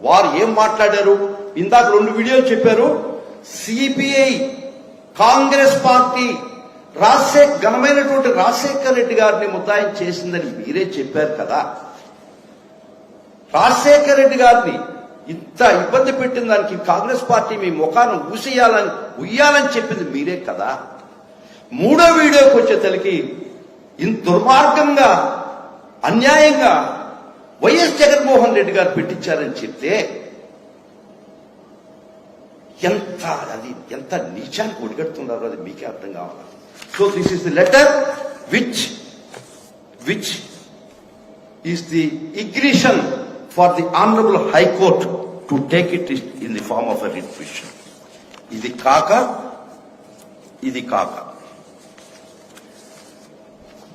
వారు ఏం మాట్లాడారు? ఇందాక 2 వీడియోలు చెప్పారు. సిపిఐ, కాంగ్రెస్ పార్టీ ఘనమైనటువంటి రాజశేఖర్ రెడ్డి గారిని ముద్దాయం చేసిందని మీరే చెప్పారు కదా. రాజశేఖర్ రెడ్డి గారిని ఇంత ఇబ్బంది పెట్టిన దానికి కాంగ్రెస్ పార్టీ మీ ముఖాన్ని ఉయ్యాలని చెప్పింది మీరే కదా. 3వ వీడియోకి వచ్చేసరికి ఇంత దుర్మార్గంగా, అన్యాయంగా వైఎస్ జగన్మోహన్ రెడ్డి గారు పెట్టించారని చెప్తే ఎంత నీచానికి ఒడిగడుతున్నారో అది మీకే అర్థం కావాలి. So this is the letter which is the ignition for the Honorable High Court to take it in the form of a writ petition. ఇది కాక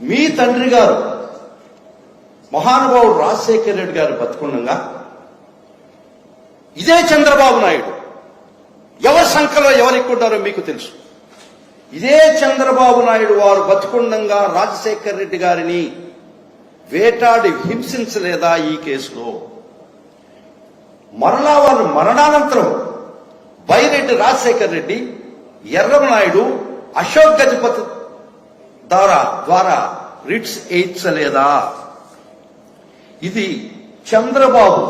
మీ తండ్రి గారు మహానుభావుడు రాజశేఖర్ రెడ్డి గారు బతుకుండగా ఇదే చంద్రబాబు నాయుడు ఎవరి సంఖ్యలో ఎవరెక్కున్నారో మీకు తెలుసు. ఇదే చంద్రబాబు నాయుడు వారు బతుకుండగా రాజశేఖర్ రెడ్డి గారిని వేటాడి హింసించలేదా ఈ కేసులో? మరలా వారు మరణానంతరం బైరెడ్డి రాజశేఖర్ రెడ్డి, ఎర్రమనాయుడు, అశోక్ గజపతి ద్వారా రిట్స్ వేయించలేదా? ఇది చంద్రబాబు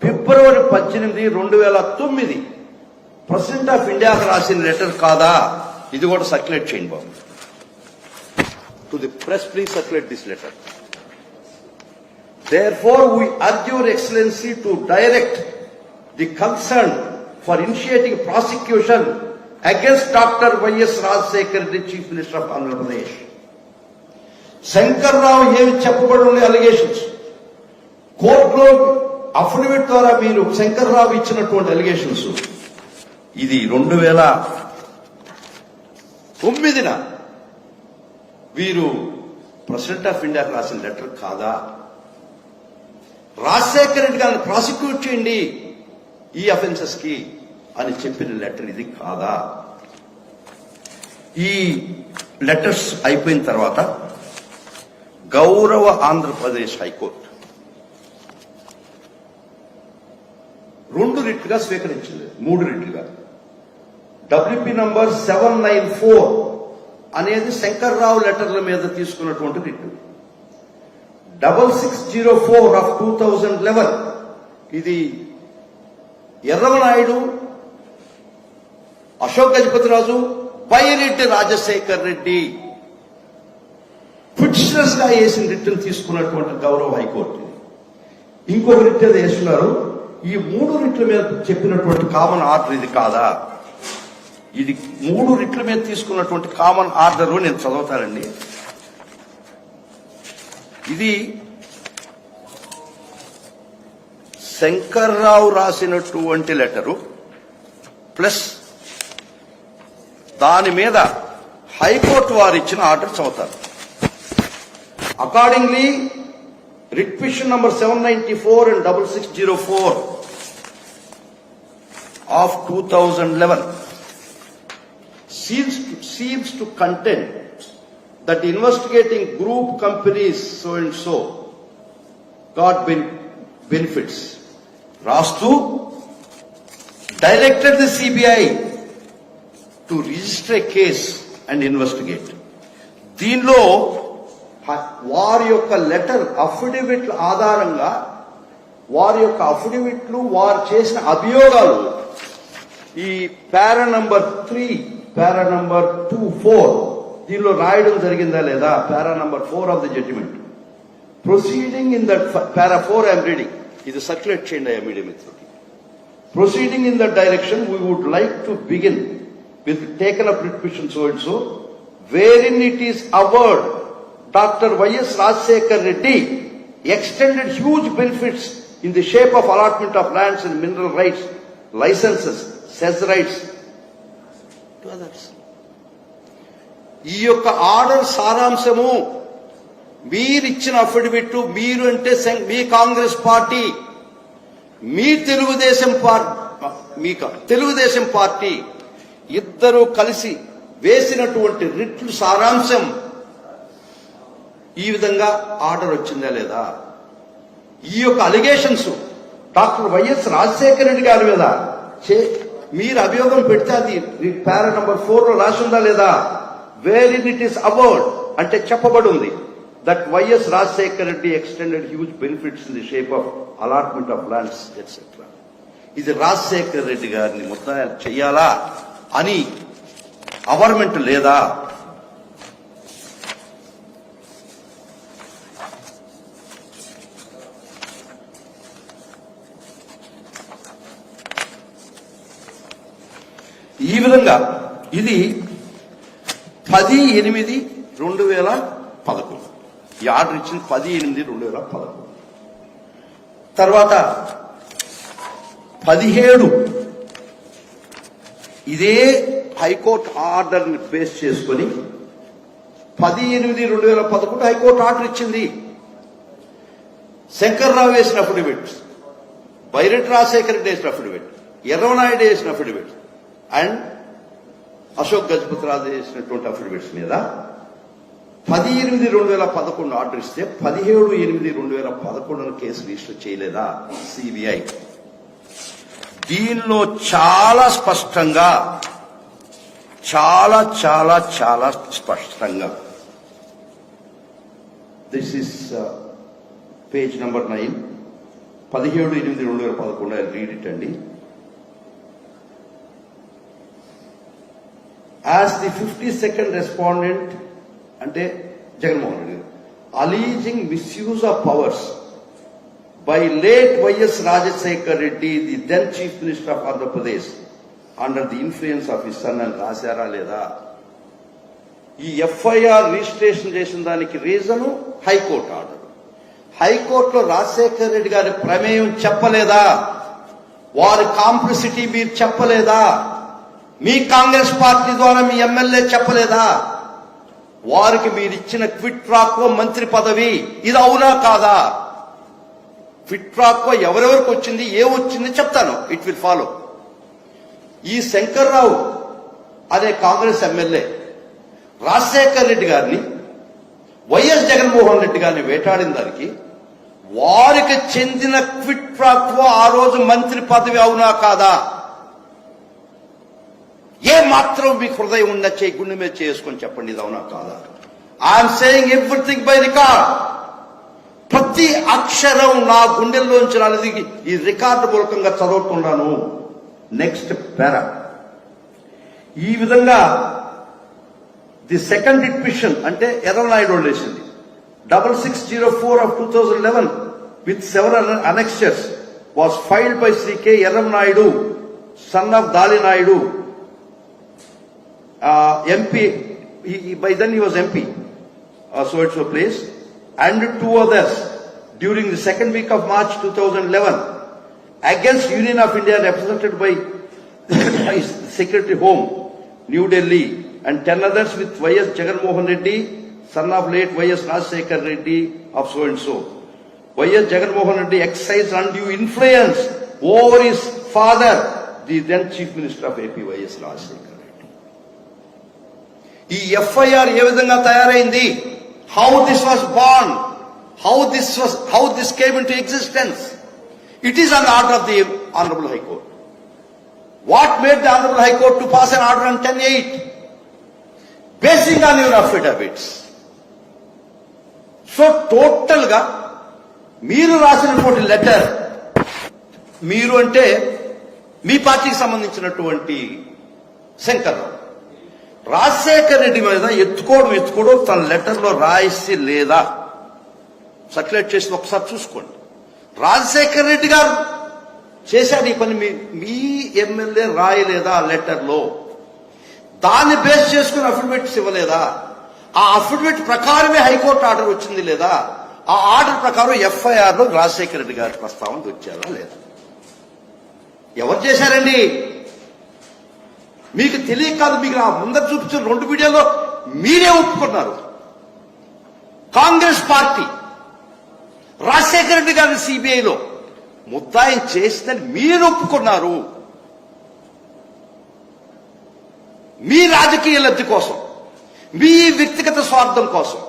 ఫిబ్రవరి 18, 2009 ప్రెసిడెంట్ ఆఫ్ ఇండియాకు రాసిన లెటర్ కాదా? ఇది కూడా సర్క్యులేట్ చేయండి బాబు. To the press, please circulate this letter. Therefore, we urge your excellency to direct the concern for initiating prosecution against Dr. Y.S. Rajశేఖర్ Reddy, Chief Minister of Andhra Pradesh. Shankarrao ఏమి చెప్పబడి ఉండే అలిగేషన్స్ కోర్టులో అఫిడవిట్ ద్వారా మీరు శంకర్రావు ఇచ్చినటువంటి అలిగేషన్స్ ఇది 2009 వీరు ప్రెసిడెంట్ ఆఫ్ ఇండియాకి రాసిన లెటర్ కాదా? రాజశేఖర్ రెడ్డి గారిని ప్రాసిక్యూట్ చేయండి ఈ అఫెన్సెస్ కి అని చెప్పిన లెటర్ ఇది కాదా? ఈ లెటర్స్ అయిపోయిన తర్వాత గౌరవ ఆంధ్రప్రదేశ్ హైకోర్టు 2 రిట్లుగా స్వీకరించింది, 3 రిట్లుగా. WP నంబర్ 794 అనేది శంకర్రావు లెటర్ల మీద తీసుకున్నటువంటి రిట్. 6604 ఆఫ్ 2011 ఇది ఎర్రమనాయుడు, అశోక్ గజపతిరాజు, బైరెడ్డి రాజశేఖర్ రెడ్డి పిటిషనర్స్ గా వేసిన రిట్ను తీసుకున్నటువంటి గౌరవ హైకోర్టు. ఇంకొక రిట్ ఏదో వేస్తున్నారు. ఈ 3 రిట్ల మీద చెప్పినటువంటి కామన్ ఆర్డర్ ఇది కాదా? ఇది 3 రిట్ల మీద తీసుకున్నటువంటి కామన్ ఆర్డర్ నేను చదువుతానండి. ఇది శంకర్రావు రాసినటువంటి లెటరు ప్లస్ దాని మీద హైకోర్టు వారు ఇచ్చిన ఆర్డర్ చదువుతారు. Accordingly writ petition number 794 and 6604 of 2011 seems to contend that the investigating group companies so and so got benefits. Rastu directed the CBI to register a case and investigate. దీనిలో వారి యొక్క letter అఫిడవిట్ల ఆధారంగా వారి యొక్క అఫిడవిట్లు వారు చేసిన అభియోగాలు ఈ పారా నంబర్ 3, పారా నంబర్ 24 దీనిలో రాయడం జరిగిందా లేదా? Para number 4 of the judgement. Proceeding in that para 4 I'm reading. ఇది సర్క్యులేట్ చేయండి అయ్యా మీడియా మిత్రులకి. Proceeding in that direction we would like to begin with taken up writ petition so and so, wherein it is averred Dr. Y.S. Rajశేఖర్ Reddy extended huge benefits in the shape of allotment of lands and mineral rights, licenses, cess rights to others. ఈ యొక్క order సారాంశము మీరిచ్చిన affidavit, మీరు అంటే మీ Congress party, మీ Telugu Desam party ఇద్దరు కలిసి వేసినటువంటి రిట్లు సారాంశం ఈ విధంగా ఆర్డర్ వచ్చిందా లేదా? ఈ యొక్క allegations doctor YS Rajasekhara Reddy గారి మీద మీరు అభియోగం పెడితే అది పారా నంబర్ 4 లో రాసి ఉందా లేదా? Where in it is about అంటే చెప్పబడి ఉంది that YS Rajasekhara Reddy extended huge benefits in the shape of allotment of lands etcetera. ఇది రాజశేఖర రెడ్డి గారిని మొత్తం చెయ్యాలా అని అవర్మెంట్ లేదా? ఈ విధంగా ఇది 10/8/2011 ఈ ఆర్డర్ ఇచ్చింది 10/8/2011. తర్వాత 17 ఇదే హైకోర్టు ఆర్డర్ ని బేస్ చేసుకుని 10/8/2011 హైకోర్టు ఆర్డర్ ఇచ్చింది. శంకర్రావు వేసిన అఫిడవిట్, బైరెడ్డి రాజశేఖర రెడ్డి వేసిన అఫిడవిట్, ఎర్రవనాయుడు వేసిన అఫిడవిట్ అండ్ అశోక్ గజపతిరాజు చేసినటువంటి అఫిడవిట్స్ మీద 10/8/2011 ఆర్డర్ ఇస్తే 17/8/2011 కేసు రిజిస్టర్ చేయలేదా సిబిఐ? దీనిలో చాలా స్పష్టంగా చాలా స్పష్టంగా this is page number 9 17/8/2011 I read it అండి. As the 52nd respondent ante Jagannath Reddy alleging misuse of powers by late Y.S. Rajasekhar Reddy, the then Chief Minister of Andhra Pradesh, under the influence of his son and Rasara Leda. ఈ FIR registration చేసిన దానికి reason high court order. హైకోర్టులో రాజశేఖర్ రెడ్డి గారి ప్రమేయం చెప్పలేదా? వారి complicity మీరు చెప్పలేదా? మీ కాంగ్రెస్ పార్టీ ద్వారా మీ ఎమ్మెల్యే చెప్పలేదా? వారికి మీరు ఇచ్చిన క్విట్ ప్రాక్వో మంత్రి పదవి ఇది అవునా కాదా? క్విట్ ప్రాక్వో ఎవరెవరికి వచ్చింది, వచ్చింది చెప్తాను, ఇట్ విల్ ఫాలో. ఈ శంకర్రావు అనే కాంగ్రెస్ ఎమ్మెల్యే రాజశేఖర్ రెడ్డి గారిని, వైఎస్ జగన్మోహన్ రెడ్డి గారిని వేటాడిన దానికి వారికి చెందిన క్విట్ ప్రాక్వో ఆ రోజు మంత్రి పదవి అవునా కాదా? ఏ మాత్రం మీకు హృదయం ఉన్న గుండె మీద చేసుకొని చెప్పండి, ఇది అవునా కాదా? I'm saying everything by record. ప్రతి అక్షరం నా గుండెల్లోంచి రానిది ఈ రికార్డు మూలకంగా చదువుతున్నాను. నెక్స్ట్ పారా. ఈ విధంగా ది సెకండ్ పిటిషన్ అంటే ఎర్రనాయుడు వేసింది 6604 of 2011 with several annexures was filed by Sri K. Erramnaidu, son of Dali Naidu, MP. By then he was MP, so it's a place, and 2 others during the second week of March 2011 against Union of India represented by Secretary Home, New Delhi, and 10 others with Y.S. Jagannath Reddy, son of late Y.S. Rajasekhar Reddy of so and so. Y.S. Jagannath Reddy exercised undue influence over his father, the then Chief Minister of AP, Y.S. Rajasekhar. ఈ FIR ఏ విధంగా తయారైంది? How this was born, how this came in to existence? It is on order of the honourable high court. What made the honourable high court to pass an order on 10/8 basing on your affidavits? So total గా మీరు రాసినటువంటి letter, మీరు అంటే మీ పార్టీకి సంబంధించినటువంటి శంకర్రావు రాజశేఖర్ రెడ్డి మీద ఎత్తుకోవడం తన లెటర్లో రాసి లేదా సర్క్యులేట్ చేసి ఒకసారి చూసుకోండి. రాజశేఖర్ రెడ్డి గారు చేశాడు ఈ పని, మీ ఎమ్మెల్యే రాయలేదా లెటర్లో? దాన్ని బేస్ చేసుకుని అఫిడవిట్స్ ఇవ్వలేదా? ఆ అఫిడవిట్ ప్రకారమే హైకోర్టు ఆర్డర్ వచ్చింది లేదా? ఆ ఆర్డర్ ప్రకారం ఎఫ్ఐఆర్ లో రాజశేఖర రెడ్డి గారి ప్రస్తావన వచ్చారా లేదా? ఎవరు చేశారండి? మీకు తెలియక కాదు, మీకు నా ముందర చూపించిన 2 వీడియోలో మీరే ఒప్పుకున్నారు. కాంగ్రెస్ పార్టీ రాజశేఖర రెడ్డి గారిని సిబిఐలో ముద్దాయి చేసిందని మీరు ఒప్పుకున్నారు. మీ రాజకీయ లబ్ధి కోసం, మీ వ్యక్తిగత స్వార్థం కోసం,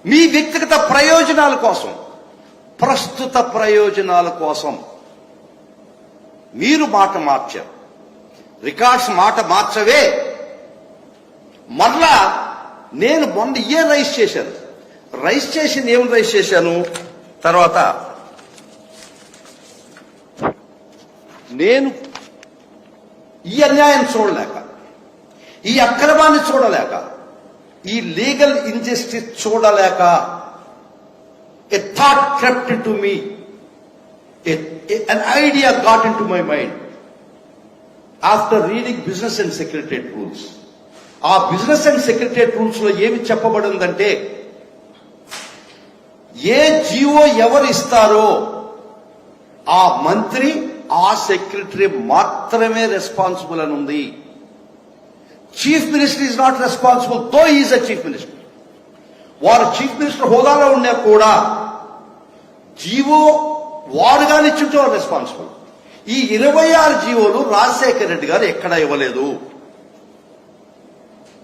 మీ వ్యక్తిగత ప్రయోజనాల కోసం, ప్రస్తుత ప్రయోజనాల కోసం మీరు మాట మార్చారు. రికార్డ్స్ మాట మార్చవే. మరలా నేను మొన్న రైస్ చేశాను. ఏం రైస్ చేశాను? తర్వాత నేను ఈ అన్యాయం చూడలేక, ఈ అక్రమాన్ని చూడలేక, ఈ లీగల్ ఇంజస్టిస్ చూడలేక, a thought crept into me, an idea got into my mind after reading business and secretariat rules. ఆ బిజినెస్ అండ్ సెక్రటరియట్ రూల్స్ లో ఏమి చెప్పబడిందంటే, ఏ జీవో ఎవరు ఇస్తారో ఆ మంత్రి ఆ సెక్రటరీ మాత్రమే రెస్పాన్సిబుల్ అని ఉంది. Chief minister is not responsible, though is a chief minister. వారు చీఫ్ మినిస్టర్ హోదాలో ఉన్నా కూడా జీవో వారుగానే ఇచ్చుంటే వారు రెస్పాన్సిబుల్. ఈ 26 జీవోలు రాజశేఖర రెడ్డి గారు ఎక్కడా ఇవ్వలేదు.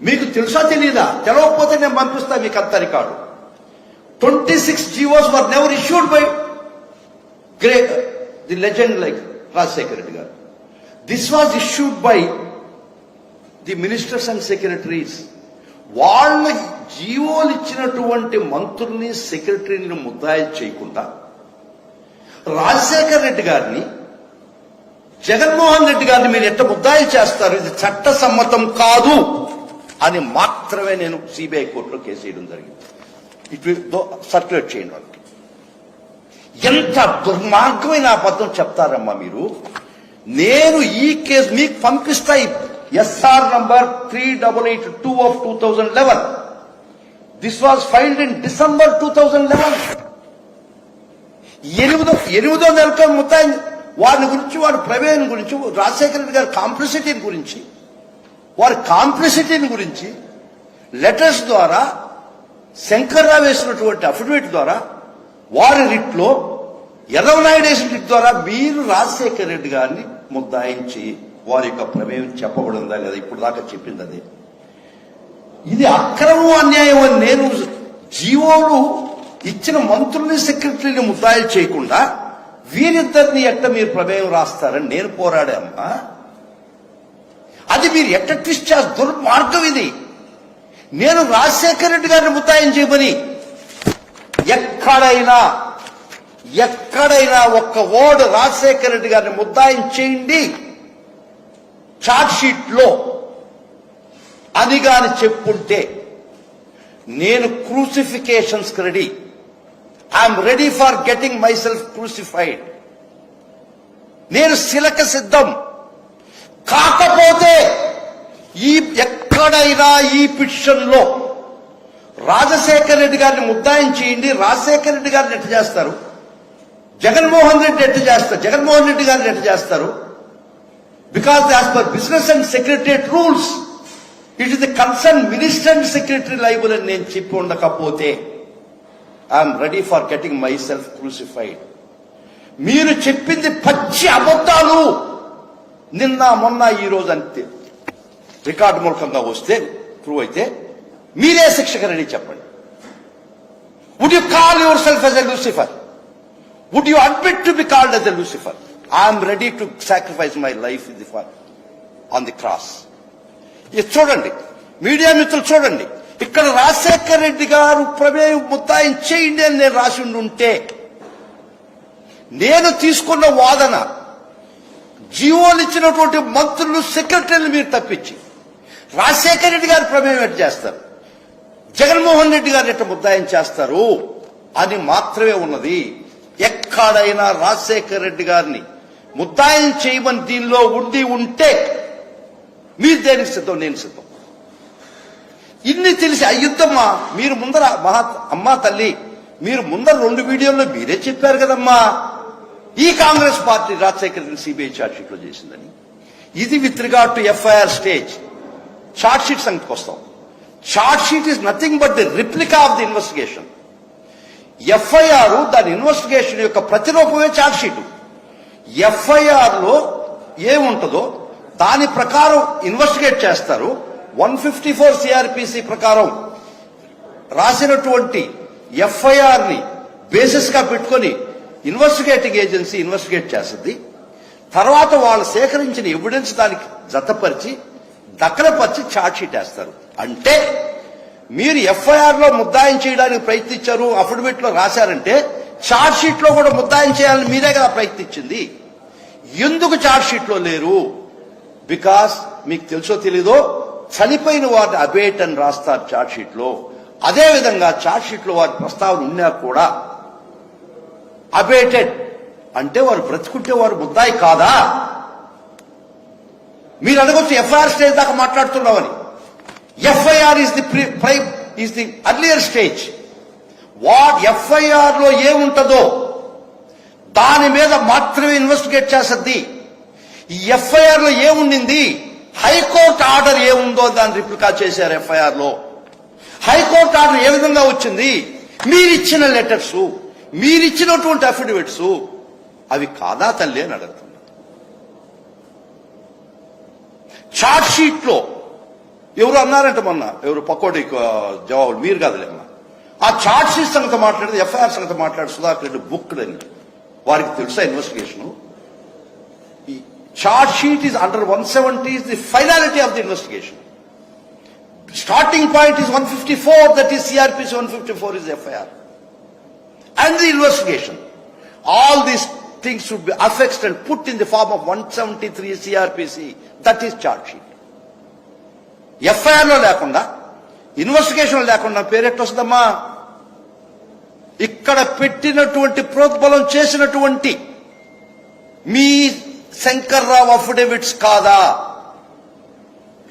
మీకు తెలుసా తెలీదా? తెలవకపోతే నేను పంపిస్తా మీకు అంత record. 26 GOs were never issued by the legend like Rajasekhara Reddy గారు. This was issued by the ministers and secretaries. వాళ్ళ జీవోలు ఇచ్చినటువంటి మంత్రుల్ని సెక్రటరీని ముద్దాయి చేయకుండా రాజశేఖర రెడ్డి గారిని, జగన్మోహన్ రెడ్డి గారిని మీరు ఎట్ట ముద్దాయి చేస్తారు? ఇది చట్ట సమ్మతం కాదు అని మాత్రమే నేను సిబిఐ కోర్టులో కేసు వేయడం జరిగింది. ఇటు సర్క్యులేట్ చేయండి వాళ్ళకి. ఎంత దుర్మార్గమైన అబద్ధం చెప్తారమ్మా మీరు. నేను ఈ కేసు మీకు పంపిస్తా. SR number 3882 of 2011. This was filed in December 2011. ఎనిమిదో నెలతో మొత్తం వారి గురించి, వారి ప్రమేయం గురించి, రాజశేఖర రెడ్డి గారి కాంప్లిసిటీని గురించి, వారి కాంప్లిసిటీని గురించి లెటర్స్ ద్వారా, శంకర్రావు వేసినటువంటి అఫిడవిట్ ద్వారా, వారి రిట్లో ఎర్రవనాయుడు వేసిన రిట్ ద్వారా మీరు రాజశేఖర రెడ్డి గారిని ముద్దాయించి వారి యొక్క ప్రమేయం చెప్పబడిందా లేదా? ఇప్పుడు దాకా చెప్పింది అదే. ఇది అక్రమం, అన్యాయం అని నేను జీవోలు ఇచ్చిన మంత్రుల్ని సెక్రటరీని ముద్దాయిలు చేయకుండా వీరిద్దరిని ఎట్ట మీరు ప్రమేయం రాస్తారని నేను పోరాడామ్మా. అది మీరు ఎట్ట ట్విస్ట్ చేస్తారు? దుర్మార్గం ఇది. నేను రాజశేఖర రెడ్డి గారిని ముద్దాయం చేయమని ఎక్కడైనా ఒక్క వర్డ్ రాజశేఖర రెడ్డి గారిని ముద్దాయం చేయండి చార్జ్ షీట్ లో అని గాని చెప్పుంటే నేను crucifications ready. I'm ready for getting myself crucified. నేను శిలక సిద్ధం. కాకపోతే ఎక్కడైనా ఈ పిటిషన్ లో రాజశేఖర రెడ్డి గారిని ముద్దాయం చేయండి, రాజశేఖర రెడ్డి గారిని ఎట్ట చేస్తారు, జగన్మోహన్ రెడ్డి ఎట్ట చేస్తారు, జగన్మోహన్ రెడ్డి గారిని ఎట్ట చేస్తారు? Because as per business and secretariat rules it is the concern minister and secretary liable అని నేను చెప్పి ఉండకపోతే I'm ready for getting myself crucified. మీరు చెప్పింది పచ్చి అబద్ధాలు. నిన్న మొన్న ఈ రోజు అంతే రికార్డు మూలకంగా వస్తే ప్రూవ్ అయితే మీరే శిక్షకు రెడీ చెప్పండి. Would you call yourself as a Lucifer? Would you admit to be called as a Lucifer? I'm ready to sacrifice my life on the cross. ఇది చూడండి, మీడియా మిత్రులు చూడండి. ఇక్కడ రాజశేఖర రెడ్డి గారు ప్రమేయం ముద్దాయం చేయండి అని నేను రాసి ఉంటే నేను తీసుకున్న వాదన జీవోలు ఇచ్చినటువంటి మంత్రులు, సెక్రటరీలు మీరు తప్పించి రాజశేఖర రెడ్డి గారి ప్రమేయం ఎట్టు చేస్తారు, జగన్మోహన్ రెడ్డి గారు ఎట్ట ముద్దాయం చేస్తారు అని మాత్రమే ఉన్నది. ఎక్కడైనా రాజశేఖర రెడ్డి గారిని ముద్దాయం చేయమని దీనిలో ఉంటే మీరు దేనికి సిద్ధం, నేను సిద్ధం. ఇన్ని తెలిసి అయ్యుద్దమ్మా. మీరు ముందర అమ్మా తల్లి, మీరు ముందర 2 వీడియోల్లో మీరే చెప్పారు కదమ్మా ఈ Congress party Rajasekhara Reddy CBI charge sheet లో చేసిందని. ఇది with regard to FIR stage. Charge sheet సంగతికి వస్తాం. Charge sheet is nothing but the replica of the investigation. FIR దాని ఇన్వెస్టిగేషన్ యొక్క ప్రతిరూపమే ఛార్జ్ షీట్. ఎఫ్ఐఆర్ లో ఏముంటుందో దాని ప్రకారం ఇన్వెస్టిగేట్ చేస్తారు. 154 సిఆర్పిసి ప్రకారం రాసినటువంటి ఎఫ్ఐఆర్ ని బేసిస్ గా పెట్టుకొని ఇన్వెస్టిగేటింగ్ ఏజెన్సీ ఇన్వెస్టిగేట్ చేస్తుంది. తర్వాత వాళ్ళు సేకరించిన ఎవిడెన్స్ దానికి జతపరిచి దఖలపరిచి ఛార్జ్షీట్ వేస్తారు. అంటే మీరు ఎఫ్ఐఆర్ లో ముద్దాయం చేయడానికి ప్రయత్నించారు, అఫిడవిట్ లో రాశారంటే ఛార్జ్షీట్ లో కూడా ముద్దాయం చేయాలని మీరే కదా ప్రయత్నించింది. ఎందుకు ఛార్జ్షీట్ లో లేరు? బికాస్ మీకు తెలుసో తెలీదో చనిపోయిన వారిని అబేట్ అని రాస్తారు ఛార్జ్షీట్ లో. అదేవిధంగా ఛార్జ్షీట్ లో వారి ప్రస్తావన ఉన్నా కూడా అబేటెడ్ అంటే వారు బ్రతుకుంటే వారు ముద్దాయి కాదా? మీరు అడగొచ్చు ఎఫ్ఐఆర్ స్టేజ్ దాకా మాట్లాడుతున్నామని. FIR is the earlier stage. FIR లో ఏముంటుందో దాని మీద మాత్రమే ఇన్వెస్టిగేట్ చేస్తుంది. ఈ ఎఫ్ఐఆర్ లో ఏముండింది, హైకోర్టు ఆర్డర్ ఏముందో దాన్ని రిప్లికా చేశారు ఎఫ్ఐఆర్ లో. హైకోర్టు ఆర్డర్ ఏ విధంగా వచ్చింది? మీరిచ్చిన లెటర్స్, మీరిచ్చినటువంటి అఫిడవిట్స్ అవి కాదా తల్లి అని అడుగుతున్నా. ఛార్జ్షీట్ లో ఎవరు అన్నారంటే మొన్న ఎవరు పకోడీ జవాబులు మీరు కాదులేమ్మా. ఆ ఛార్జ్షీట్ సంగతి మాట్లాడేది, ఎఫ్ఐఆర్ సంగతి మాట్లాడు సుధాకర్ రెడ్డి బుక్ అని వారికి తెలుసా ఇన్వెస్టిగేషన్? ఈ charge sheet is under 170 is the finality of the investigation. Starting point is 154, that is CRPC 154 is FIR. And the investigation. All these things should be affixed and put in the form of 173 CRPC. That is charge sheet. FIR లో లేకుండా investigation లేకుండా parrot వస్తుందమ్మా. ఇక్కడ పెట్టినటువంటి ప్రోద్బలం చేసినటువంటి మీ Shankarrao affidavits కాదా?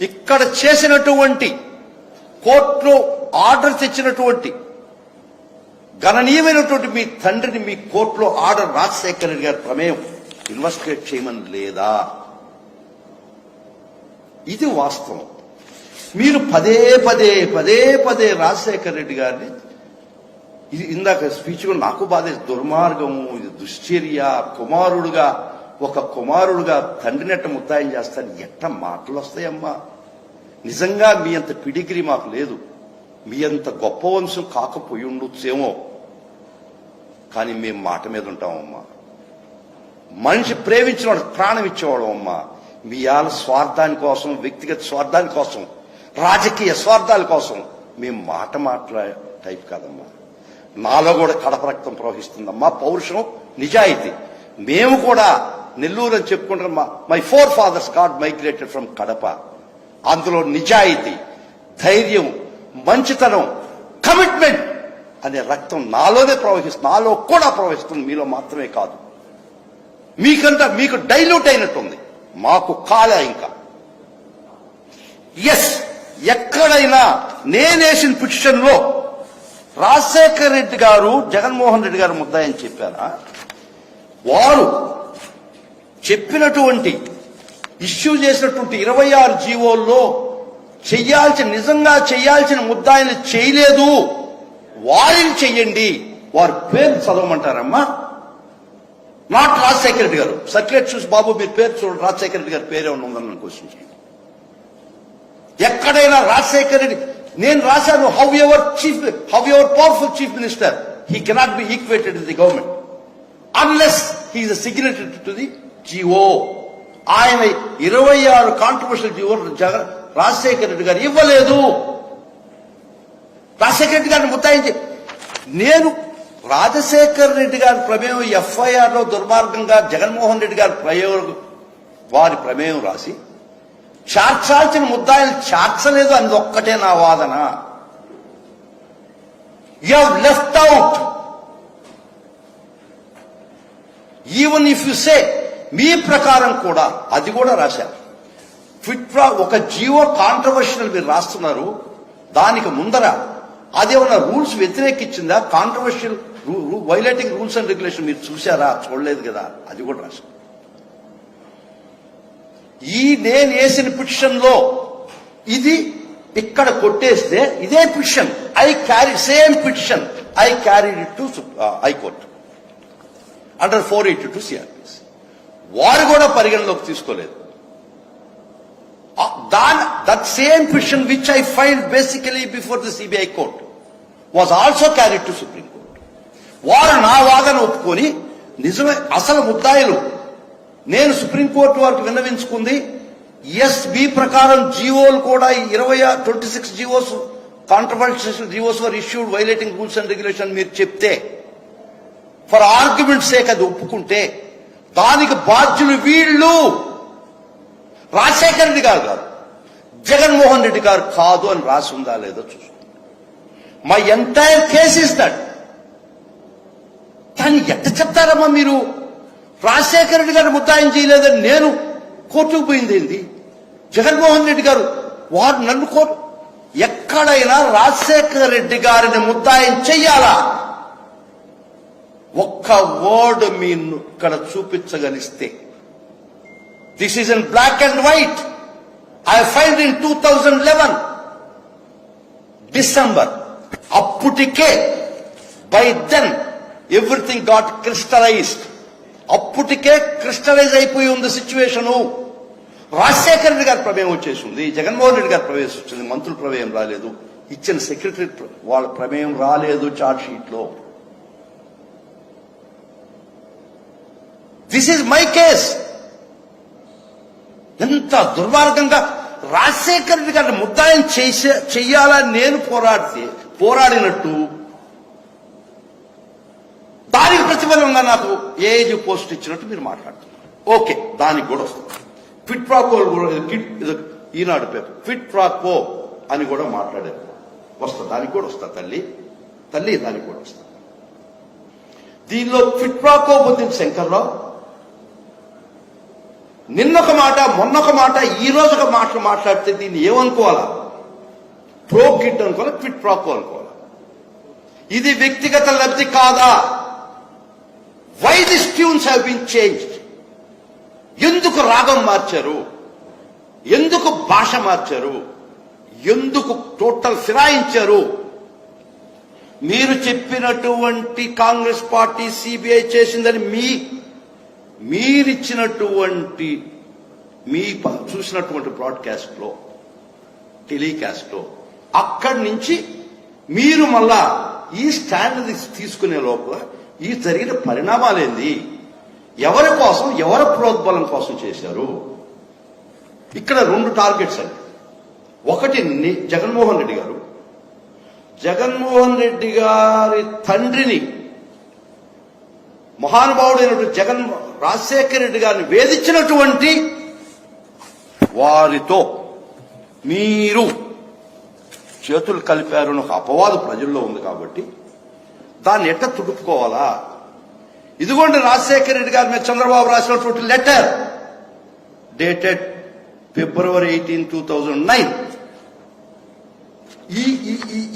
ఇక్కడ చేసినటువంటి కోర్టులో ఆర్డర్ తెచ్చినటువంటి గణనీయమైనటువంటి మీ తండ్రిని మీ కోర్టులో ఆర్డర్ రాజశేఖర రెడ్డి గారి ప్రమేయం ఇన్వెస్టిగేట్ చేయమని లేదా? ఇది వాస్తవం. మీరు పదే పదే పదే పదే రాజశేఖర రెడ్డి గారిని, ఇది ఇందాక స్పీచ్ కూడా నాకు బాధ, దుర్మార్గము, ఇది దుశ్చర్య, కుమారుడుగా ఒక కుమారుడుగా తండ్రిని ఎట్ట ముద్దాయం చేస్తాను, ఎట్ట మాటలు వస్తాయమ్మా? నిజంగా మీ అంత పిడిగిరి మాకు లేదు, మీ అంత గొప్ప వంశం కాకపోయి ఉండొచ్చేమో, కానీ మేము మాట మీద ఉంటామమ్మా. మనిషి ప్రేమించినవాడు ప్రాణం ఇచ్చేవాడు అమ్మా. మీ వాళ్ళ స్వార్థాని కోసం, వ్యక్తిగత స్వార్థాని కోసం, రాజకీయ స్వార్థాల కోసం మేము మాట్లాడే టైప్ కాదమ్మా. నాలో కూడా కడప రక్తం ప్రవహిస్తుందమ్మా, పౌరుషం, నిజాయితీ. మేము కూడా నెల్లూరు అని చెప్పుకుంటాం. My forefathers got migrated from Kadapa. అందులో నిజాయితీ, ధైర్యం, మంచితనం, కమిట్మెంట్ అనే రక్తం నాలోనే ప్రవహిస్తుంది, నాలో కూడా ప్రవహిస్తుంది, మీలో మాత్రమే కాదు. మీకంతా మీకు డైల్యూట్ అయినట్టుంది, మాకు కాలే ఇంకా. ఎస్, ఎక్కడైనా నేనేసిన పిటిషన్ లో రాజశేఖర్ రెడ్డి గారు జగన్మోహన్ రెడ్డి గారు ముద్దాయని చెప్పారా? వారు చెప్పినటువంటి ఇష్యూ చేసినటువంటి 26 జీవోల్లో నిజంగా చెయ్యాల్సిన ముద్దాయిని చేయలేదు, వారిని చెయ్యండి. వారి పేరు చదవమంటారమ్మా? నాట్ రాజశేఖర రెడ్డి గారు. సర్క్యులేట్ చూసి బాబు మీరు పేరు చూడండి, రాజశేఖర రెడ్డి గారి పేరే ఉందని క్వశ్చన్ చేయండి. ఎక్కడైనా రాజశేఖర రెడ్డి నేను రాశాను, how ever powerful chief minister, he cannot be equated in the government unless he is signatory to the GO. ఆయన 26 కాంట్రవర్షియల్ జీవోలు రాజశేఖర రెడ్డి గారు ఇవ్వలేదు. రాజశేఖర రెడ్డి గారిని ముద్దాయించి నేను రాజశేఖర రెడ్డి గారి ప్రమేయం ఎఫ్ఐఆర్ లో దుర్మార్గంగా జగన్మోహన్ రెడ్డి గారి వారి ప్రమేయం రాసి చార్చాల్సిన ముద్దాయిలు చార్చలేదు అనేది ఒక్కటే నా వాదన. You have left out. Even if you say, మీ ప్రకారం కూడా అది కూడా రాశారు. ఫిట్రా ఒక జియో కాంట్రవర్షియల్ మీరు రాస్తున్నారు, దానికి ముందర అదేమన్నా రూల్స్ వ్యతిరేకించిందా? Controversial violating rules and regulation మీరు చూసారా? చూడలేదు కదా, అది కూడా రాశారు. ఈ నేను వేసిన పిటిషన్ లో ఇది ఇక్కడ కొట్టేస్తే ఇదే petition same petition I carried it to high court under 482 CrPC. వారు కూడా పరిగణలోకి తీసుకోలేదు. That same petition which I filed basically before the CBI court was also carried to supreme court. వారు నా వాదన ఒప్పుకొని నిజమే అసలు ముద్దాయిలు నేను సుప్రీంకోర్టు వారికి విన్నవించుకుంది, బి ప్రకారం జీవోలు కూడా 26 GOs controversial GOs were issued violating rules and regulation మీరు చెప్తే, ఫర్ ఆర్గ్యుమెంట్ సేక్ అది ఒప్పుకుంటే దానికి బాధ్యులు వీళ్ళు. రాజశేఖర రెడ్డి గారు కాదు, జగన్మోహన్ రెడ్డి గారు కాదు అని రాసి ఉందా లేదో చూసుకో. My entire case is that. దాన్ని ఎట్ట చెప్తారమ్మా మీరు? రాజశేఖర రెడ్డి గారు ముద్దాయం చేయలేదని నేను కోర్టుకు పోయింది ఏంది? జగన్మోహన్ రెడ్డి గారు వారు నన్ను కోర్టు ఎక్కడైనా రాజశేఖర రెడ్డి గారిని ముద్దాయం చెయ్యాలా? ఒక్క వర్డ్ మీ ఇక్కడ చూపించగలిస్తే, this is in black and white. I filed in 2011 December. అప్పటికే by then everything got crystallized. అప్పటికే క్రిస్టలైజ్ అయిపోయి ఉంది సిచ్యువేషను. రాజశేఖర రెడ్డి గారి ప్రమేయం వచ్చేసింది, జగన్మోహన్ రెడ్డి గారి ప్రమేయం వచ్చింది, మంత్రుల ప్రమేయం రాలేదు, ఇచ్చిన సెక్రటరీ వాళ్ళ ప్రమేయం రాలేదు చార్జ్ షీట్ లో. This is my case. ఎంత దుర్మార్గంగా రాజశేఖర రెడ్డి గారిని ముద్దాయం చెయ్యాలని నేను పోరాడినట్టు దానికి ప్రతిఫలంగా నాకు ఏజ్ పోస్ట్ ఇచ్చినట్టు మీరు మాట్లాడుతున్నారు. ఓకే, దానికి కూడా వస్తుంది. క్విట్ ప్రాకో ఈనాడు పేపర్ క్విట్ ప్రాకో అని కూడా మాట్లాడారు. వస్తా, దానికి కూడా వస్తా తల్లి, దానికి కూడా వస్తా. దీనిలో క్విట్ ప్రాకో పొందిన శంకర్రావు నిన్నొక మాట, మొన్నొక మాట, ఈ రోజు ఒక మాట మాట్లాడితే దీన్ని ఏమనుకోవాలా? ప్రో కిట్ అనుకోవాలా, క్విట్ ప్రాకో అనుకోవాలా? ఇది వ్యక్తిగత లబ్ధి కాదా? Why this tunes have been changed? ఎందుకు రాగం మార్చారు? ఎందుకు భాష మార్చారు? ఎందుకు టోటల్ ఫిరాయించారు? మీరు చెప్పినటువంటి కాంగ్రెస్ పార్టీ సిబిఐ చేసిందని మీరిచ్చినటువంటి చూసినటువంటి బ్రాడ్కాస్ట్ లో, టెలికాస్ట్ లో, అక్కడి నుంచి మీరు మళ్ళా ఈ స్టాండ్ తీసుకునే లోపల ఈ జరిగిన పరిణామాలేంది? ఎవరి కోసం, ఎవరి ప్రోద్బలం కోసం చేశారు? ఇక్కడ 2 టార్గెట్స్ అండి. ఒకటి జగన్మోహన్ రెడ్డి గారు, జగన్మోహన్ రెడ్డి గారి తండ్రిని, మహానుభావుడైనటువంటి రాజశేఖర రెడ్డి గారిని వేధించినటువంటి వారితో మీరు చేతులు కలిపారు అని ఒక అపవాదు ప్రజల్లో ఉంది. కాబట్టి దాన్ని ఎట్ట తుడుపుకోవాలా? ఇదిగోండి రాజశేఖర రెడ్డి గారి మీద చంద్రబాబు రాసినటువంటి లెటర్ డేటెడ్ February 18, 2009.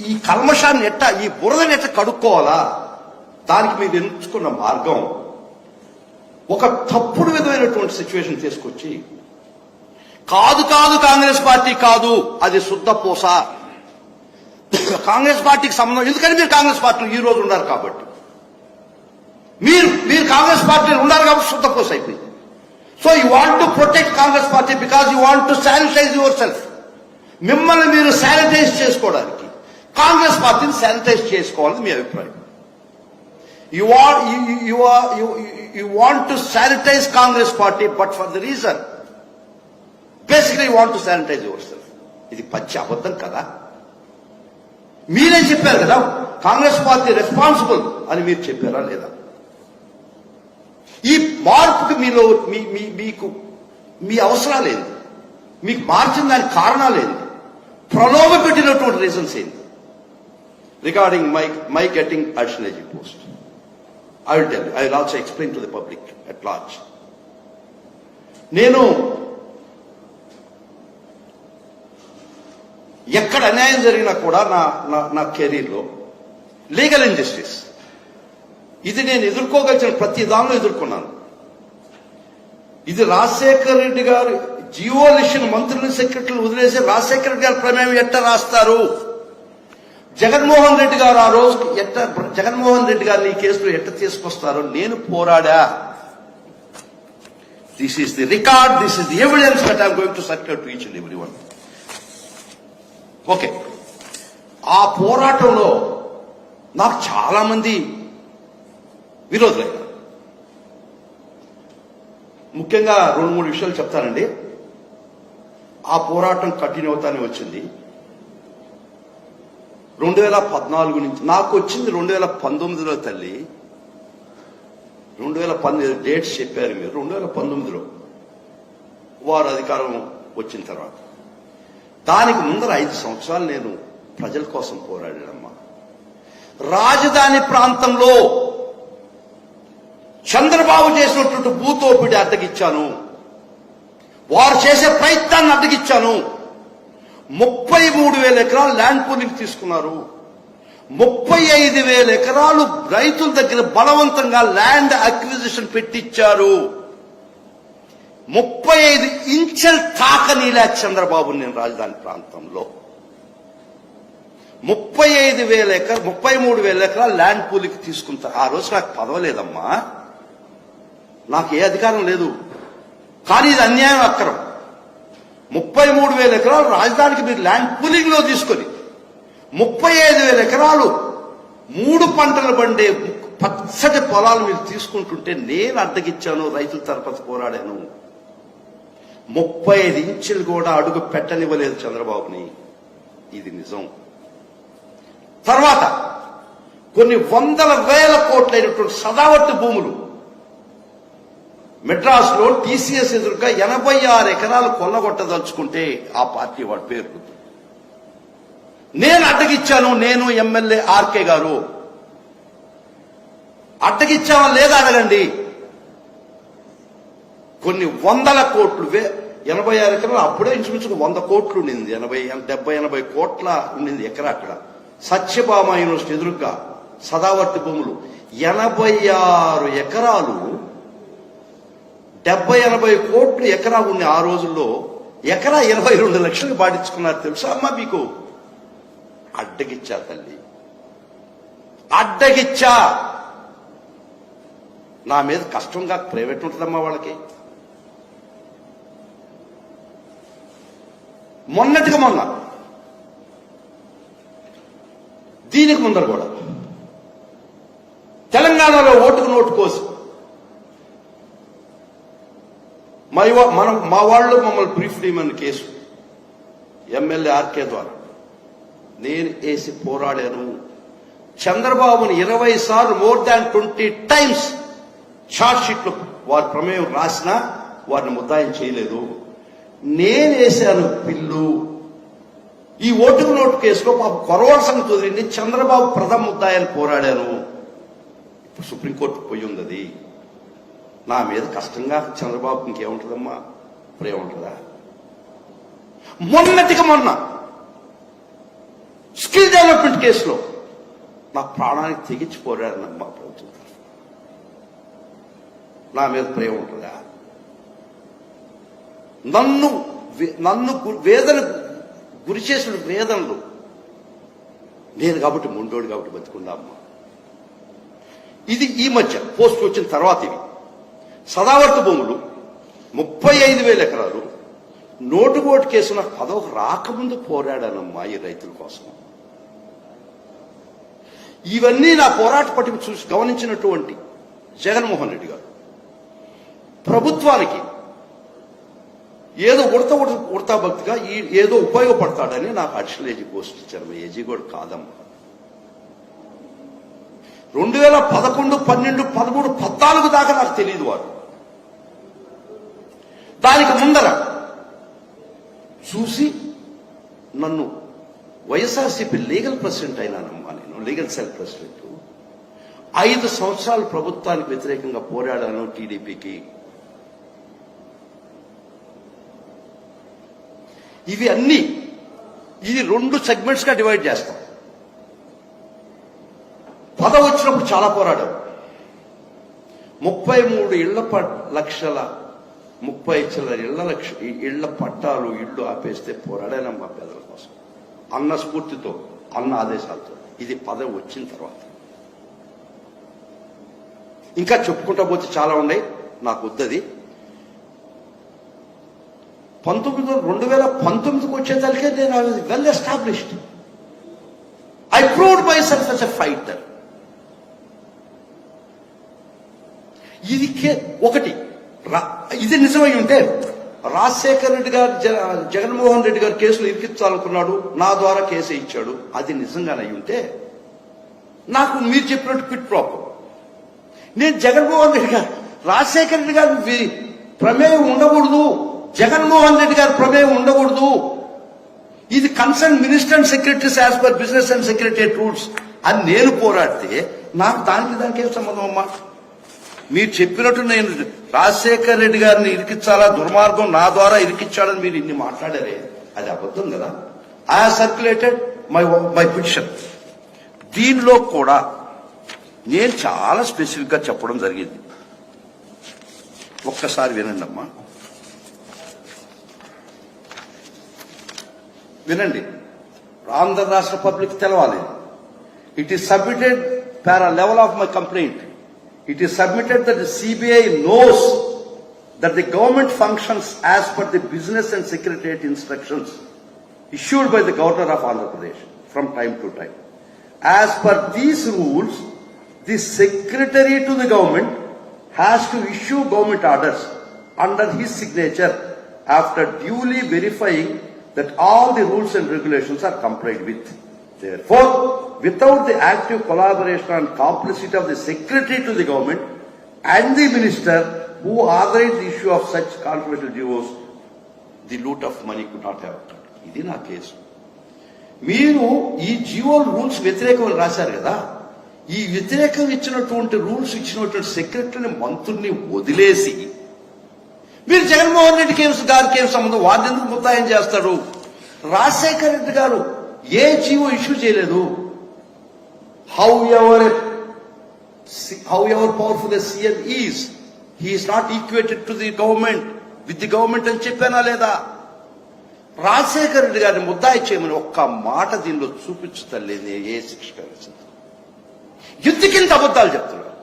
ఈ కల్మషాన్ని ఎట్ట, ఈ బురదని ఎట్ట కడుక్కోవాలా? దానికి మీరు ఎంచుకున్న మార్గం ఒక తప్పుడు విధమైనటువంటి సిచ్యువేషన్ తీసుకొచ్చి, కాదు కాంగ్రెస్ పార్టీ కాదు, అది శుద్ధ పూస, కాంగ్రెస్ పార్టీకి సంబంధం. ఎందుకని మీరు కాంగ్రెస్ పార్టీలో ఈ రోజు ఉన్నారు కాబట్టి, మీరు కాంగ్రెస్ పార్టీలో ఉన్నారు కాబట్టి శుద్ధ పూస అయిపోయింది. So you want to protect Congress party because you want to sanitise yourself. మిమ్మల్ని మీరు శానిటైజ్ చేసుకోవడానికి కాంగ్రెస్ పార్టీని శానిటైజ్ చేసుకోవాలని మీ అభిప్రాయం. You want to sanitize Congress party, but for the reason, basically you want to sanitize yourself. ఇది పచ్చి అబద్ధం కదా? మీరే చెప్పారు కదా కాంగ్రెస్ పార్టీ రెస్పాన్సిబుల్ అని, మీరు చెప్పారా లేదా? ఈ మార్పుకి మీలో మీకు మీ అవసరాలేంది? మీకు మార్చిన దానికి కారణాలేంది? ప్రలోభ పెట్టినటువంటి రీజన్స్ ఏంది? Regarding my getting additional AG post, I will tell you. I will also explain to the public at large. నేను ఎక్కడ అన్యాయం జరిగినా కూడా నా కెరీర్లో లీగల్ ఇంజస్టిస్ ఇది నేను ఎదుర్కోగలిసిన ప్రతి దానిలో ఎదుర్కొన్నాను. ఇది రాజశేఖర రెడ్డి గారు జియోలిషన్ మంత్రులు, సెక్రటరీలు వదిలేసి రాజశేఖర రెడ్డి గారి ప్రమేయం ఎట్ట రాస్తారు? జగన్మోహన్ రెడ్డి గారు ఆ రోజు జగన్మోహన్ రెడ్డి గారిని ఈ కేసులో ఎట్ట తీసుకొస్తారో నేను పోరాడా. This is the record, this is the evidence that I'm going to circulate to each and every one. Okay, ఆ పోరాటంలో నాకు చాలా మంది విరోధులైనారు. ముఖ్యంగా 2-3 విషయాలు చెప్తానండి. ఆ పోరాటం కంటిన్యూ అవుతానే వచ్చింది. 2014 నుంచి నాకు వచ్చింది 2019లో తల్లి. 2019 డేట్స్ చెప్పారు మీరు. 2019లో వారు అధికారం వచ్చిన తర్వాత, దానికి ముందర 5 సంవత్సరాలు నేను ప్రజల కోసం పోరాడానమ్మా. రాజధాని ప్రాంతంలో చంద్రబాబు చేసినటువంటి భూతోపిడి అడ్డగిచ్చాను. వారు చేసే ప్రయత్నాన్ని అడ్డగిచ్చాను. 33,000 ఎకరాలు ల్యాండ్ పూలింగ్ తీసుకున్నారు. 35,000 ఎకరాలు రైతుల దగ్గర బలవంతంగా ల్యాండ్ అక్విజిషన్ పెట్టించారు. 35 ఇంచెల తాకనీలా చంద్రబాబు నేను రాజధాని ప్రాంతంలో 33,000 ఎకరాలు ల్యాండ్ పూలింగ్ తీసుకుంటా. ఆ రోజు నాకు పదవలేదమ్మా, నాకు ఏ అధికారం లేదు. కానీ ఇది అన్యాయం, అక్రమం. 33,000 ఎకరాలు రాజధానికి మీరు ల్యాండ్ పూలింగ్ లో తీసుకొని 35,000 ఎకరాలు 3 పంటలు పండే పచ్చటి పొలాలు మీరు తీసుకుంటుంటే నేను అడ్డగిచ్చాను, రైతుల తరపున పోరాడాను. 35 ఇంచులు కూడా అడుగు పెట్టనివ్వలేదు చంద్రబాబుని. ఇది నిజం. తర్వాత కొన్ని 100,000 కోట్లైనటువంటి సదావర్తి భూములు మెడ్రాస్ లో టీసీఎస్ ఎదురుగా 86 ఎకరాలు కొల్లగొట్టదలుచుకుంటే ఆ పార్టీ వాడి పేరు నేను అడ్డగిచ్చాను. నేను ఎమ్మెల్యే ఆర్కే గారు అడ్డగిచ్చామా లేదా అడగండి. కొన్ని 100 కోట్లు, 86 ఎకరాలు అప్పుడే ఇంచుమించుకు 100 కోట్లు ఉండింది. 70-80 కోట్ల ఉండింది ఎకరా. అక్కడ సత్యభామ యూనివర్సిటీ ఎదురుగా సదావర్తి భూములు 86 ఎకరాలు 70-80 కోట్లు ఎకరా ఉంది. ఆ రోజుల్లో ఎకరా 22 లక్షలు పాటించుకున్నారు. తెలుసా అమ్మా మీకు? అడ్డగిచ్చా తల్లి, అడ్డగిచ్చా. నా మీద కష్టంగా ప్రైవేట్ ఉంటుందమ్మా వాళ్ళకి. మొన్నటిగా మొన్న దీనికి ముందర కూడా తెలంగాణలో ఓటుకు నోటు కోసం మా వాళ్ళు మమ్మల్ని బ్రీఫ్ చేయమని కేసు ఎమ్మెల్యే ఆర్కే ద్వారా నేను వేసి పోరాడాను. చంద్రబాబుని 20 సార్లు, more than 20 times charge sheet లో వారి ప్రమేయం రాసినా వారిని ముద్దాయం చేయలేదు. నేను వేశాను బిల్లు. ఈ ఓటుకు నోటు కేసులో పాప కొరవాడ సంగతి వదిలింది, చంద్రబాబు ప్రథమ ముద్దాయని పోరాడాను. ఇప్పుడు సుప్రీంకోర్టు పోయి ఉంది అది. నా మీద కష్టంగా చంద్రబాబుకి ఇంకేముంటుందమ్మా, ప్రేమ ఉంటుందా? మొన్నటిగా మొన్న స్కిల్ డెవలప్మెంట్ కేసులో నా ప్రాణానికి తెగించి పోరాడనమ్మా ప్రభుత్వం. నా మీద ప్రేమ ఉంటుందా? నన్ను వేదన గురి చేసిన వేదనలు నేను కాబట్టి ముండోడు కాబట్టి బతుకుందా అమ్మా. ఇది ఈ మధ్య పోస్ట్ వచ్చిన తర్వాత ఇవి సదావర్తి భూములు 35,000 ఎకరాలు నోటుకోటు కేసు నాకు పదవి రాకముందు పోరాడానమ్మా ఈ రైతుల కోసం. ఇవన్నీ నా పోరాట పట్టిక చూసి గమనించినటువంటి జగన్మోహన్ రెడ్డి గారు ప్రభుత్వానికి ఏదో ఉడతా భక్తిగా ఏదో ఉపయోగపడతాడని నాకు అడిషనల్ ఏజీ పోస్ట్ ఇచ్చారు. ఏజీ కూడా కాదమ్మా. 2011, 12, 13, 14 దాకా నాకు తెలియదు వారు. దానికి ముందర చూసి నన్ను వైఎస్ఆర్సీపీ లీగల్ ప్రెసిడెంట్ అయినానమ్మా. నేను లీగల్ సెల్ ప్రెసిడెంట్. 5 సంవత్సరాలు ప్రభుత్వానికి వ్యతిరేకంగా పోరాడాను టీడీపీకి. ఇవి అన్ని ఇది 2 సెగ్మెంట్స్ గా డివైడ్ చేస్తాం. పదవి వచ్చినప్పుడు చాలా పోరాడాం. 33 లక్షల 30 ఇళ్ల పట్టాలు ఇళ్లు ఆపేస్తే పోరాడానమ్మా పేదల కోసం అన్న స్ఫూర్తితో, అన్న ఆదేశాలతో. ఇది పదవి వచ్చిన తర్వాత. ఇంకా చెప్పుకుంటా పోతే చాలా ఉన్నాయి, నాకు వద్దది. 2019కి వచ్చేసరికి నేను well established. I proved my self as a fighter. ఇది ఒకటి ఇది నిజమై ఉంటే రాజశేఖర రెడ్డి గారు జగన్మోహన్ రెడ్డి గారు కేసులు ఇరికించాలనుకున్నాడు, నా ద్వారా కేసు ఇచ్చాడు, అది నిజంగానే ఉంటే నాకు మీరు చెప్పినట్టు పిట్ ప్రాపర్. నేను జగన్మోహన్ రెడ్డి గారు రాజశేఖర రెడ్డి గారు ప్రమేయం ఉండకూడదు, జగన్మోహన్ రెడ్డి గారి ప్రమేయం ఉండకూడదు, ఇది concern minister and secretaries as per business and secretariat rules అని నేను పోరాడితే నాకు దానికి ఏం సంబంధం అమ్మా? మీరు చెప్పినట్టు నేను రాజశేఖర రెడ్డి గారిని ఇరికించాలా, దుర్మార్గం నా ద్వారా ఇరికించాడని మీరు ఇన్ని మాట్లాడారే, అది అబద్ధం కదా. I have circulated my petition. దీనిలో కూడా నేను చాలా స్పెసిఫిక్ గా చెప్పడం జరిగింది. ఒక్కసారి వినండి అమ్మా, వినండి. ఆంధ్ర రాష్ట్ర పబ్లిక్ తెలవాలి. It is submitted para level of my complaint. It is submitted that the CBI knows that the government functions as per the business and secretariat instructions issued by the Governor of Andhra Pradesh from time to time. As per these rules, the secretary to the government has to issue government orders under his signature after duly verifying that all the rules and regulations are complied with. Therefore, without the active collaboration and complicity of the secretary to the government and the minister who authorized the issue of such confidential GOs, the loot of money could not have occurred. ఇది నా case. మీరు ఈ Jio rules వ్యతిరేకం రాశారు కదా, ఈ వ్యతిరేకం ఇచ్చినటువంటి రూల్స్ ఇచ్చినటువంటి సెక్రటరీని మంత్రుల్ని వదిలేసి మీరు జగన్మోహన్ రెడ్డి గారికి ఏం సంబంధం, వారిని ఎందుకు ముద్దాయం చేస్తాడు? రాజశేఖర రెడ్డి గారు ఏ జియో ఇష్యూ చేయలేదు. However powerful a CM is, he is not equated to the government, with the government అని చెప్పానా లేదా? రాజశేఖర రెడ్డి గారిని ముద్దాయి చేయమని ఒక్క మాట దీనిలో చూపించలేదు. ఏ శిక్ష కలిసింది? యుద్ధికింత అబద్ధాలు చెప్తున్నాడు,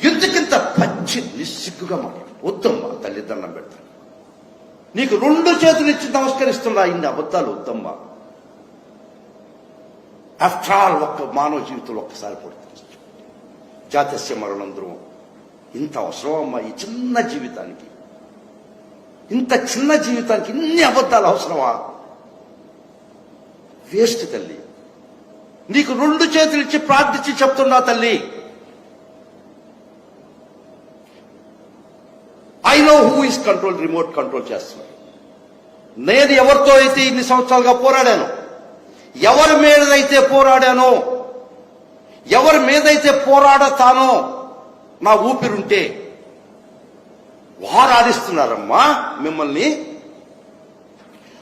యుద్ధికింత పచ్చి నిస్సిగ్గుగా మాట్లాడు. వద్దమ్మా తల్లిదండం పెడతాను, నీకు 2 చేతులు ఇచ్చి నమస్కరిస్తున్నా, ఇన్ని అబద్ధాలు వద్దమ్మా. ఆఫ్టర్ ఆల్ ఒక్క మానవ జీవితంలో ఒక్కసారి పుడుతుంది, జాతస్య మరణం ధ్రువం. ఇంత అవసరం అమ్మా ఈ చిన్న జీవితానికి? ఇంత చిన్న జీవితానికి ఇన్ని అబద్ధాలు అవసరమా? వేస్ట్ తల్లి. నీకు 2 చేతులు ఇచ్చి ప్రార్థించి చెప్తున్నా తల్లి, I know who is control, remote control చేస్తున్నారు. నేను ఎవరితో అయితే ఇన్ని సంవత్సరాలుగా పోరాడాను, ఎవరి మీదైతే పోరాడానో, ఎవరి మీదైతే పోరాడతానో నా ఊపిరుంటే వారు ఆడిస్తున్నారమ్మా మిమ్మల్ని.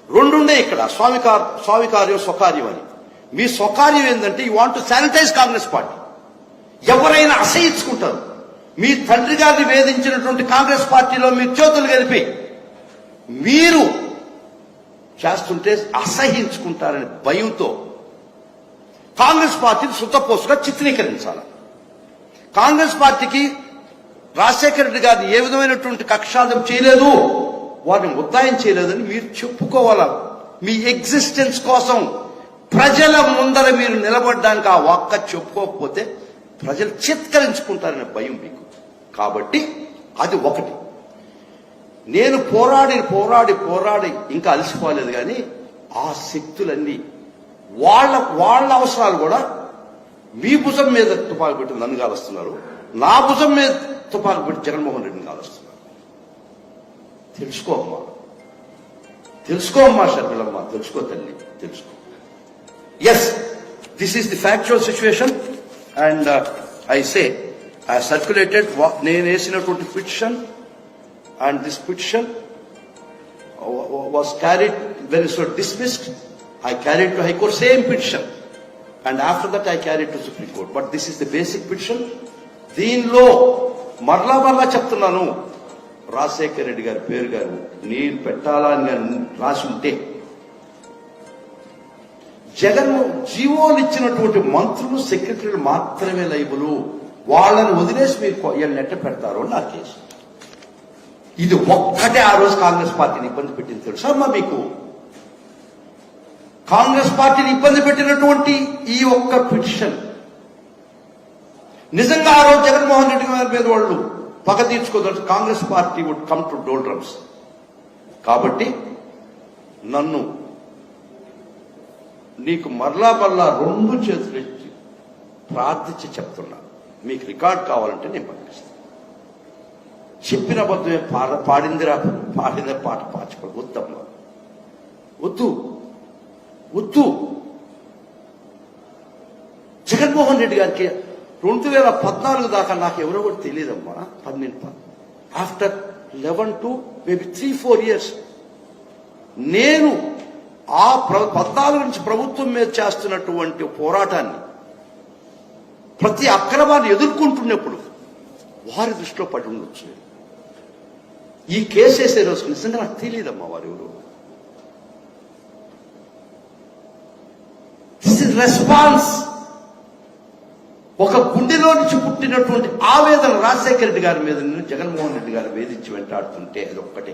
2 ఉండే ఇక్కడ, స్వామికార్యం స్వకార్యం అని. మీ స్వకార్యం ఏంటంటే you want to sanitise Congress party. ఎవరైనా అసహించుకుంటారు. మీ తండ్రి గారిని వేధించినటువంటి కాంగ్రెస్ పార్టీలో మీరు చేతులు కలిపి మీరు చేస్తుంటే అసహించుకుంటారనే భయంతో కాంగ్రెస్ పార్టీని సుత్తపోసుగా చిత్రీకరించాలి. కాంగ్రెస్ పార్టీకి రాజశేఖర రెడ్డి గారిని ఏ విధమైనటువంటి కక్షాదం చేయలేదు, వారిని ముద్దాయం చేయలేదని మీరు చెప్పుకోవాలా. మీ ఎగ్జిస్టెన్స్ కోసం ప్రజల ముందర మీరు నిలబడడానికి ఆ ఒక్క చెప్పుకోకపోతే ప్రజలు చిత్కరించుకుంటారనే భయం మీకు. కాబట్టి అది ఒకటి. నేను పోరాడి ఇంకా అలసిపోలేదు. కానీ ఆ శక్తులన్నీ వాళ్ళ అవసరాలు కూడా మీ భుజం మీద తుపాకు పెట్టి నన్ను కాలుస్తున్నారు, నా భుజం మీద తుపాకు పెట్టి జగన్మోహన్ రెడ్డిని కాలుస్తున్నారు. తెలుసుకోమ్మా షర్మిలమ్మ, తెలుసుకో తల్లి, తెలుసుకో. Yes, this is the factual situation. And I say I circulated నేను వేసినటువంటి petition. And this petition was carried, when it was dismissed, I carried to High Court, same petition. And after that I carried to Supreme Court. But this is the basic petition. దీనిలో మరలా చెప్తున్నాను, రాజశేఖర రెడ్డి గారి పేరు గారు నీరు పెట్టాలని రాసి ఉంటే జగన్ జీవోలు ఇచ్చినటువంటి మంత్రులు సెక్రటరీలు మాత్రమే లైబులు, వాళ్ళని వదిలేసి మీరు నెట్ట పెడతారు నా కేసు. ఇది ఒక్కటే ఆ రోజు కాంగ్రెస్ పార్టీని ఇబ్బంది పెట్టింది తెలుసా అమ్మా మీకు? కాంగ్రెస్ పార్టీని ఇబ్బంది పెట్టినటువంటి ఈ ఒక్క పిటిషన్ నిజంగా ఆ రోజు జగన్మోహన్ రెడ్డి గారి మీద వాళ్ళు పగ తీర్చుకోదలుచు Congress party would come to doldrums. కాబట్టి నన్ను నీకు మరలా రెండు చేతులు ఇచ్చి ప్రార్థించి చెప్తున్నా, మీకు రికార్డ్ కావాలంటే నేను పంపిస్తాను. చెప్పిన అబద్ధమే పాడిందిరా పాడిన పాట పాచుకోడు. వద్దమ్మా, వద్దు వద్దు. జగన్మోహన్ రెడ్డి గారికి 2014 దాకా నాకు ఎవరో కూడా తెలియదమ్మా. 12 ఆఫ్టర్ 11 to maybe 3-4 years నేను ఆ 14 నుంచి ప్రభుత్వం మీద చేస్తున్నటువంటి పోరాటాన్ని, ప్రతి అక్రమాన్ని ఎదుర్కొంటున్నప్పుడు వారి దృష్టిలో పడి ఉండొచ్చు. ఈ కేసు వేసే రోజు నిజంగా నాకు తెలియదమ్మా వారు ఎవరు. This is response. ఒక గుండెలో నుంచి పుట్టినటువంటి ఆవేదన రాజశేఖర రెడ్డి గారి మీద నేను జగన్మోహన్ రెడ్డి గారు వేధించి వెంటాడుతుంటే అది ఒక్కటే.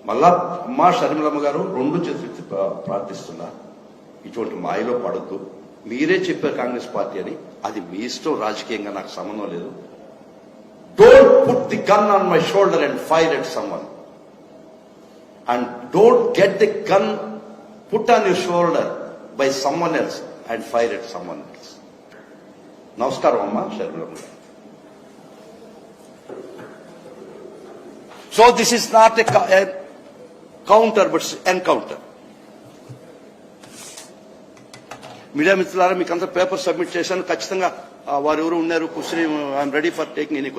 మళ్ళా అమ్మా షర్మిలమ్మ గారు 2 చేతులెత్తి ప్రార్థిస్తున్నా, ఇటువంటి మాయలో పడద్దు. మీరే చెప్పారు కాంగ్రెస్ పార్టీ అని, అది మీ ఇష్టం, రాజకీయంగా నాకు సంబంధం లేదు. Don't put the gun on my shoulder and fire at someone, and don't get the gun put on your shoulder by someone else and fire at someone else. నమస్కారం అమ్మా షర్మిలమ్మ గారు. So this is not a counter but encounter. Media మిత్రులారా, మీకు అంతా paper submit చేశాను. ఖచ్చితంగా వారు ఎవరు ఉన్నారు question, I'm ready for taking any question.